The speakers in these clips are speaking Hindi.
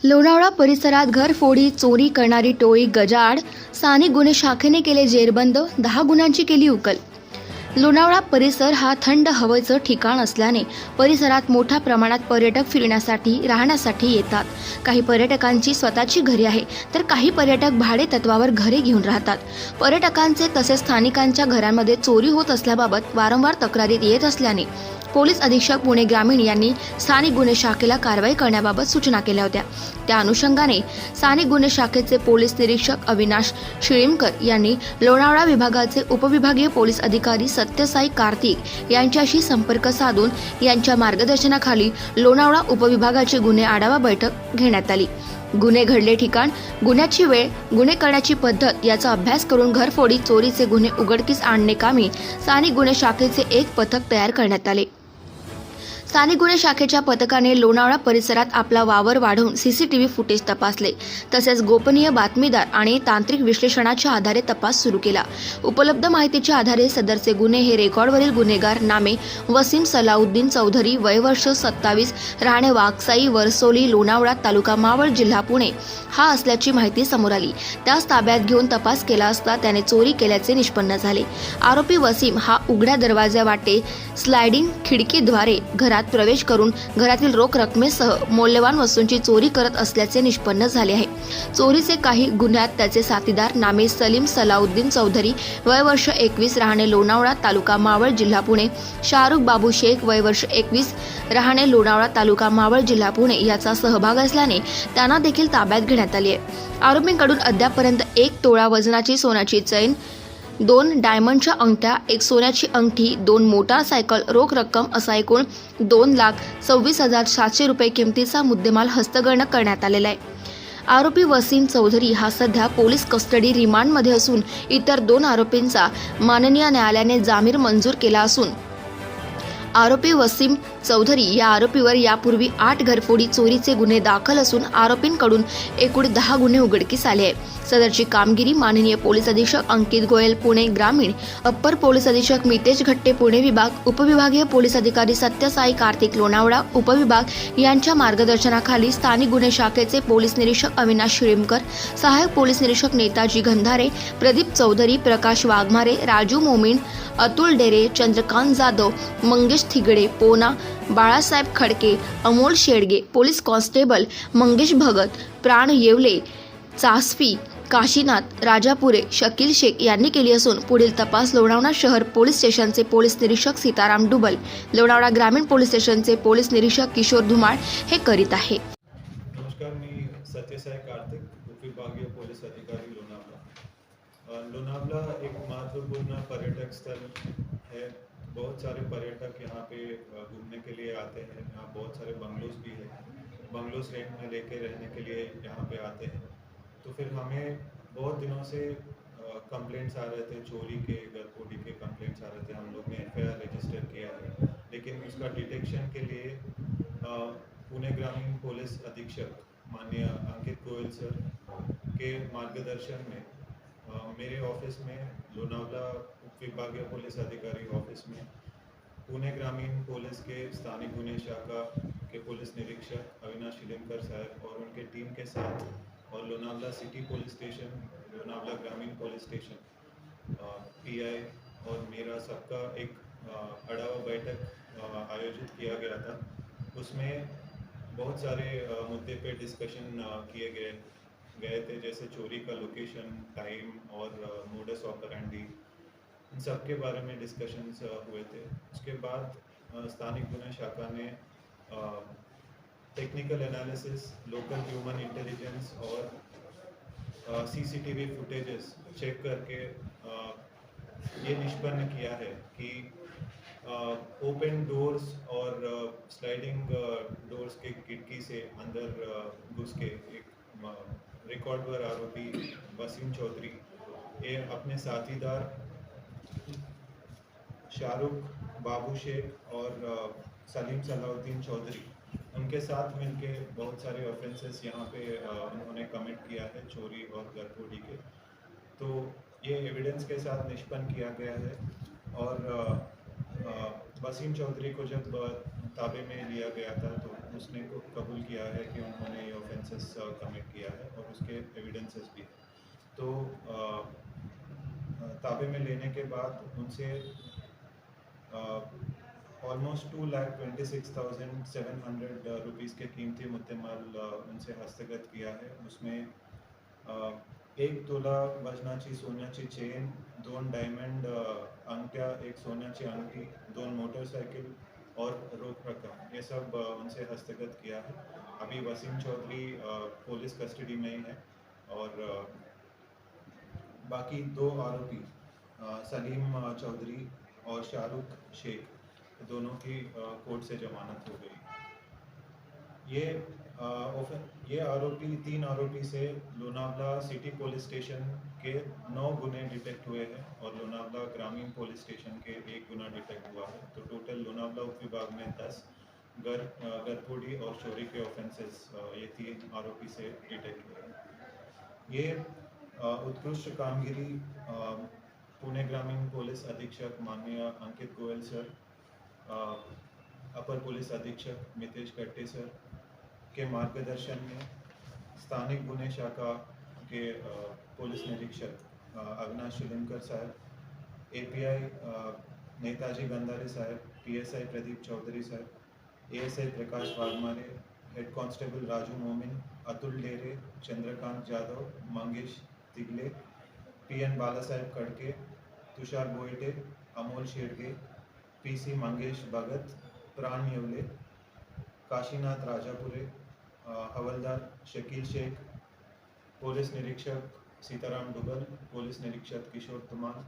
लोणावळा परिसरात घरफोडी चोरी करणारी टोळी गजाआड. स्थानिक गुन्हे शाखेने केले जेरबंद. 10 गुन्ह्यांची केली उकल. लोणावळा परिसर हा थंड हवेचं ठिकाण असल्याने परिसरात मोठ्या प्रमाणात पर्यटक फिरण्यासाठी राहण्यासाठी येतात. काही पर्यटकांची स्वतःची घरे आहे तर काही पर्यटक भाडे तत्वावर घरे घेऊन राहतात. पर्यटकांचे तसेच स्थानिकांच्या घरांमध्ये चोरी होत असल्याबाबत वारंवार तक्रारी येत असल्याने पोलीस अधीक्षक पुणे ग्रामीण यांनी स्थानिक गुन्हे शाखेला कारवाई करण्याबाबत सूचना केल्या होत्या. त्या अनुषंगाने स्थानिक गुन्हे शाखेचे पोलीस निरीक्षक अविनाश शिळीमकर यांनी लोणावळा विभागाचे उपविभागीय पोलीस अधिकारी सत्यसाई कार्तिक यांच्याशी संपर्क साधून यांच्या मार्गदर्शनाखाली लोणावळा उपविभागाची गुन्हे आढावा बैठक घेण्यात आली. गुन्हे घडले ठिकाण, गुन्ह्याची वेळ, गुन्हे करण्याची पद्धत याचा अभ्यास करून घरफोडी चोरीचे गुन्हे उघडकीस आणणे कामी स्थानिक गुन्हे शाखेचे एक पथक तयार करण्यात आले. स्थानिक गुन्हे शाखेच्या पथकाने लोणावळा परिसरात आपला वावर वाढवून सीसीटीव्ही फुटेज तपासले. तसेच गोपनीय बातमीदार आणि तांत्रिक विश्लेषणाच्या आधारे तपास सुरू केला. उपलब्ध माहितीच्या आधारे सदरचे गुन्हे हे रेकॉर्डवरील गुन्हेगार नामे वसीम सलाउद्दीन चौधरी, वय वर्ष 27, राहणे वाकसाई, वरसोली, लोणावळा, तालुका मावळ, जिल्हा पुणे हा असल्याची माहिती समोर आली. त्यास ताब्यात घेऊन तपास केला असता त्याने चोरी केल्याचे निष्पन्न झाले. आरोपी वसीम हा उघड्या दरवाजावाटे स्लायडिंग खिडकीद्वारे घरात प्रवेश करून घरातील रोख रकमेसह मौल्यवान वस्तूंची चोरी करत असल्याचे निष्पन्न झाले आहे. चोरीचे काही गुन्ह्यात त्याचे साथीदार नामे सलीम सलाउद्दीन चौधरी, वय वर्ष 21, राहणे लोणावळा, तालुका मावळ, जिल्हा पुणे, शाहरुख बाबू शेख, वय वर्ष 21, राहणे लोणावळा, तालुका मावळ, जिल्हा पुणे याचा सहभाग असल्याने त्यांना देखील ताब्यात घेण्यात आले आहे. आरोपींकडून अद्यापर्यंत 1 तोळा वजनाची सोन्याची चैन, 2 डायमंडच्या अंगठ्या, 1 सोन्याची अंगठी, 2 मोटारसायकल, रोख रक्कम असा एकूण 2,26,700 रुपये किमतीचा मुद्देमाल हस्तगत करण्यात आलेला आहे. आरोपी वसीम चौधरी हा सध्या पोलीस कस्टडी रिमांडमध्ये असून इतर 2 आरोपींचा माननीय न्यायालयाने जामीन मंजूर केला असून आरोपी वसीम चौधरी या आरोपीवर यापूर्वी 8 घरफोडी चोरीचे गुन्हे दाखल असून आरोपींकडून एकूण 10 गुन्हे उघडकीस आले आहेत. सदरची कामगिरी माननीय पोलीस अधीक्षक अंकित गोयल पुणे ग्रामीण, अप्पर पोलीस अधीक्षक मितेश घट्टे पुणे विभाग, उपविभागीय पोलीस अधिकारी सत्यसाई कार्तिक लोणावळा उपविभाग यांच्या मार्गदर्शनाखाली स्थानिक गुन्हे शाखेचे पोलीस निरीक्षक अविनाश शिळीमकर, सहाय्यक पोलीस निरीक्षक नेताजी गंधारे, प्रदीप चौधरी, प्रकाश वाघमारे, राजू मोमीन, अतुल डेरे, चंद्रकांत जाधव, मंगेश थिगडे, पोना, बाळासाहेब खडके, अमोल शेडगे, पोलीस कॉन्स्टेबल मंगेश भगत, प्राण येवले, चासफी, काशीनाथ, राजापुरे, शकील शेख यांनी केली असून पुढील तपास लोणावळा शहर पोलीस स्टेशनचे पोलीस निरीक्षक सीताराम डुबल, लोणावळा ग्रामीण पोलीस स्टेशनचे पोलीस निरीक्षक किशोर धुमाळ हे करीत आहे. नमस्कार, मी सत्यसाई कार्तिक, उपविभागीय पोलीस अधिकारी लोनावला. लोनावला एक महत्वपूर्ण पर्यटक स्थल है. बहुत सारे पर्यटक यहाँ पे घूमने के लिए आते हैं. यहाँ बहुत सारे बंगलोज भी है. बंगलोज रेंट में लेके रहने के लिए यहाँ पे आते हैं. तो फिर हमें बहुत दिनों से कंप्लेंट्स आ रहे थे, चोरी के, घरफोड़ी के कंप्लेंट्स आ रहे थे. हम लोग ने FIR रजिस्टर किया है, लेकिन उसका डिटेक्शन के लिए पुणे ग्रामीण पुलिस अधीक्षक माननीय अंकित गोयल सर के मार्गदर्शन में मेरे ऑफिस में, लोनावला उपविभागीय पुलिस अधिकारी ऑफिस में, पुणे ग्रामीण पुलिस के स्थानिक गुन्हे शाखा के पुलिस निरीक्षक अविनाश शिलीमकर साहब और उनके टीम के साथ, और Lonavala city police station, Lonavala ग्रामीण पुलिस स्टेशन, PI और मेरा सबका एक आढावा बैठक आयोजित किया गया था. उसमें बहुत सारे मुद्दे पे डिस्कशन किए गए थे, जैसे चोरी का लोकेशन, टाइम और मोडस ऑपरेंडी, इन सब के बारे में डिस्कशंस हुए थे. उसके बाद स्थानिक गुन्हे शाखा ने technical analysis, local human intelligence और CCTV फुटेजेस चेक करके ये निष्पन्न किया है कि ओपन डोर्स और स्लाइडिंग डोर्स के खिड़की से अंदर घुस के एक रिकॉर्डवर आरोपी वसीम चौधरी ये अपने साथीदार शाहरुख बाबू शेख और सलीम सलाउद्दीन चौधरी, उनके साथ मिलके बहुत सारे ऑफेंसेस यहाँ पे उन्होंने कमिट किया है, चोरी और घरफोड़ी के. तो ये एविडेंस के साथ निष्पन्न किया गया है. और वसीम चौधरी को जब ताबे में लिया गया था तो उसने कबूल किया है कि उन्होंने ये ऑफेंसेस कमिट किया है और उसके एविडेंसेस भी है। तो ताबे में लेने के बाद उनसे ऑलमोस्ट 2,26,700 रुपीज़ के कीमती मुद्देमाल उनसे हस्तगत किया है। उसमें 1 तोला वजनाची सोन्याची चेन, 2 डायमंड अंगठ्या, 1 सोन्याची अंगठी, 2 मोटरसाइकिल और रोक रकम, ये सब उनसे हस्तगत किया है। अभी वसीम चौधरी पुलिस कस्टडी में ही है और बाकी 2 आरोपी सलीम चौधरी और शाहरुख शेख, दोनों की कोर्ट से जमानत हो गई। ये आरोपी 3 आरोपी से लोनावला सिटी पुलिस स्टेशन के 9 गुने डिटेक्ट हुए हैं और लोनावला ग्रामीण पुलिस स्टेशन के 1 गुना डिटेक्ट हुआ है। तो टोटल लोनावला उप विभाग में 10 गरफोड़ी और चोरी के ऑफेंसेस ये 3 आरोपी से डिटेक्ट हुए हैं। ये उत्कृष्ट कामगिरी पुणे ग्रामीण पुलिस अधीक्षक माननीय अंकित गोयल सर, अपर पुलिस अधीक्षक मितेश कट्टे सर के मार्गदर्शन में स्थानिक गुने शाखा के पुलिस निरीक्षक अविनाश शिलिमकर साहब, एपीआई नेताजी गंधारे साहब, पीएसआई प्रदीप चौधरी साहब, एएसआई प्रकाश वाघमारे, हेड कांस्टेबल राजू मोमिन, अतुल डेरे, चंद्रकांत यादव, मंगेश तिगले, पीएन बालासाहेब कड़के, तुषार बोईटे, अमोल शेडगे, पीसी मंगेश भगत, प्राण येवले, काशीनाथ राजापुरे, हवलदार शकील शेख, पुलिस निरीक्षक सीताराम दुबल, पुलिस निरीक्षक किशोर तुमान,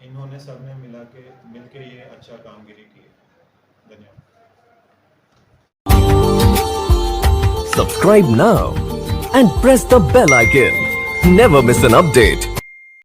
इन्होंने सबने मिलके ये अच्छा कामगिरी की है। धन्यवाद। Subscribe now and press the bell icon. Never miss an update.